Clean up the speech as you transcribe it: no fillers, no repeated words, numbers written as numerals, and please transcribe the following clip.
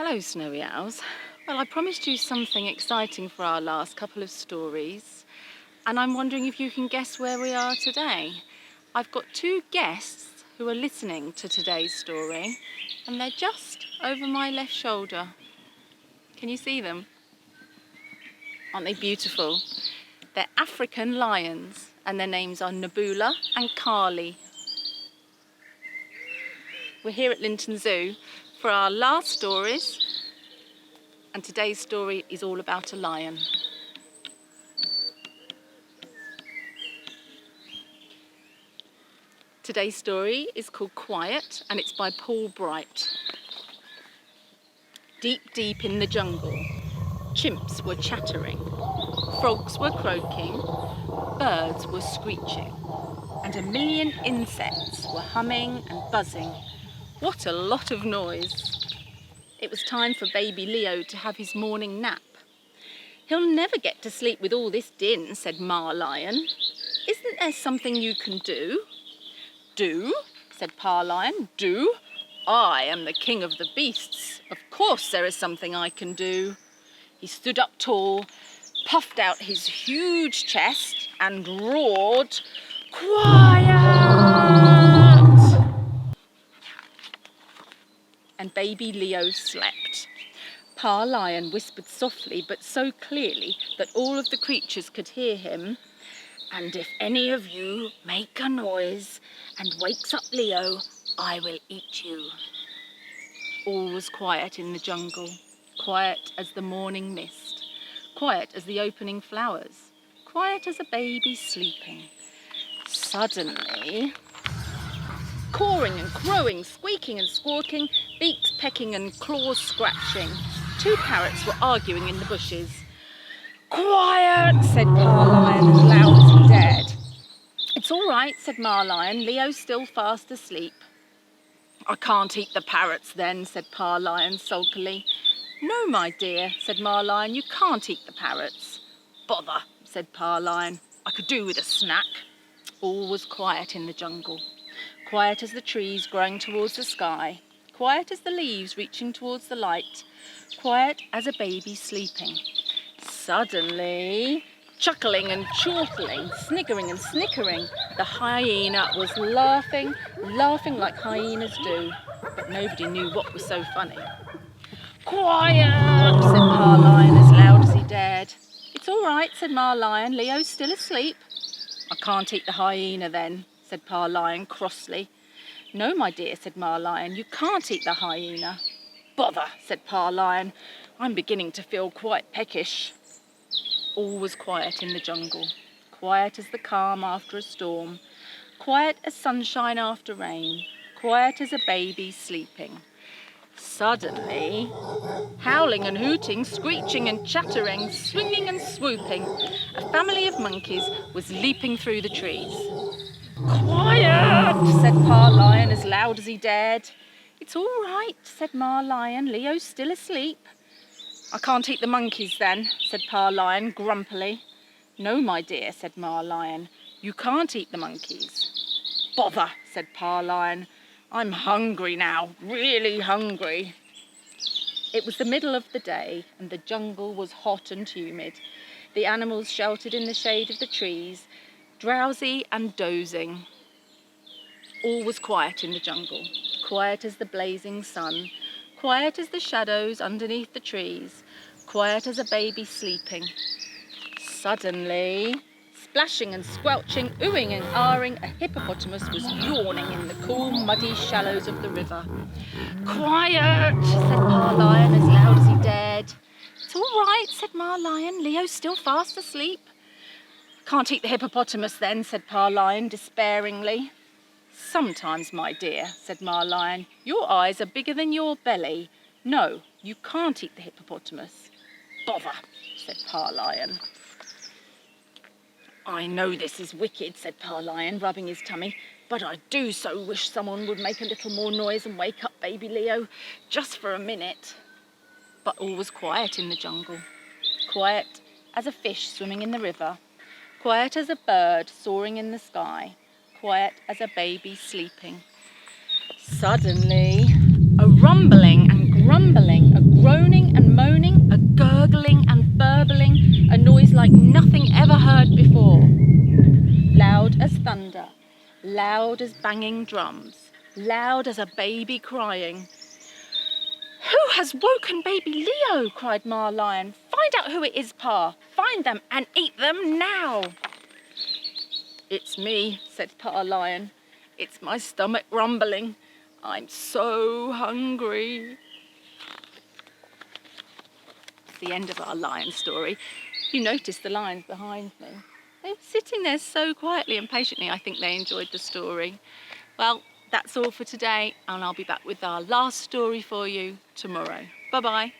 Hello, Snowy Owls. Well, I promised you something exciting for our last couple of stories, and I'm wondering if you can guess where we are today. I've got two guests who are listening to today's story, and they're just over my left shoulder. Can you see them? Aren't they beautiful? They're African lions, and their names are Nabulaa and Carly. We're here at Linton Zoo for our last stories, and today's story is all about a lion. Today's story is called Quiet, and it's by Paul Bright. Deep, deep in the jungle, chimps were chattering, frogs were croaking, birds were screeching, and a million insects were humming and buzzing. What a lot of noise! It was time for baby Leo to have his morning nap. "He'll never get to sleep with all this din," said Ma Lion. "Isn't there something you can do?" "Do?" said Pa Lion. "Do? I am the king of the beasts. Of course there is something I can do." He stood up tall, puffed out his huge chest and roared, "Quiet!" And baby Leo slept. Pa Lion whispered softly but so clearly that all of the creatures could hear him, "And if any of you make a noise and wakes up Leo, I will eat you." All was quiet in the jungle, quiet as the morning mist, quiet as the opening flowers, quiet as a baby sleeping. Suddenly, cawing and crowing, squeaking and squawking, beaks pecking and claws scratching, two parrots were arguing in the bushes. "Quiet!" said Pa Lion as loud as he dared. "It's all right," said Ma Lion. "Leo's still fast asleep." "I can't eat the parrots then," said Pa Lion sulkily. "No, my dear," said Ma Lion, "you can't eat the parrots." "Bother," said Pa Lion. "I could do with a snack." All was quiet in the jungle, quiet as the trees growing towards the sky, quiet as the leaves reaching towards the light, quiet as a baby sleeping. Suddenly, chuckling and chortling, sniggering and snickering, the hyena was laughing like hyenas do, but nobody knew what was so funny. "Quiet!" said Pa Lion as loud as he dared. "It's all right," said Ma Lion. "Leo's still asleep." "I can't eat the hyena then," said Pa Lion crossly. "No, my dear," said Ma Lion, "you can't eat the hyena." "Bother," said Pa Lion. "I'm beginning to feel quite peckish." All was quiet in the jungle, quiet as the calm after a storm, quiet as sunshine after rain, quiet as a baby sleeping. Suddenly, howling and hooting, screeching and chattering, swinging and swooping, a family of monkeys was leaping through the trees. "Quiet!" said Pa Lion as loud as he dared. "It's all right," said Ma Lion. "Leo's still asleep." "I can't eat the monkeys then," said Pa Lion grumpily. "No, my dear," said Ma Lion, "you can't eat the monkeys." "Bother," said Pa Lion. "I'm hungry now, really hungry." It was the middle of the day, and the jungle was hot and humid. The animals sheltered in the shade of the trees, drowsy and dozing. All was quiet in the jungle, quiet as the blazing sun, quiet as the shadows underneath the trees, quiet as a baby sleeping. Suddenly, splashing and squelching, oohing and ahhing, a hippopotamus was yawning in the cool, muddy shallows of the river. "Quiet!" said Pa Lion as loud as he dared. "It's all right," said Ma Lion. "Leo's still fast asleep." "Can't eat the hippopotamus then," said Pa Lion despairingly. "Sometimes, my dear," said Ma Lion, "your eyes are bigger than your belly. No, you can't eat the hippopotamus." "Bother," said Pa Lion. "I know this is wicked," said Pa Lion, rubbing his tummy, "but I do so wish someone would make a little more noise and wake up baby Leo, just for a minute." But all was quiet in the jungle, quiet as a fish swimming in the river, quiet as a bird soaring in the sky, quiet as a baby sleeping. Suddenly, a rumbling and grumbling, a groaning and moaning, a gurgling and burbling, a noise like nothing ever heard before. Loud as thunder, loud as banging drums, loud as a baby crying. "Who has woken baby Leo?" cried Ma Lion. "Find out who it is, Pa. Find them and eat them now." "It's me," said Pa Lion. "It's my stomach rumbling. I'm so hungry." It's the end of our lion story. You notice the lions behind me. They were sitting there so quietly and patiently. I think they enjoyed the story. Well, that's all for today, and I'll be back with our last story for you tomorrow. Bye-bye.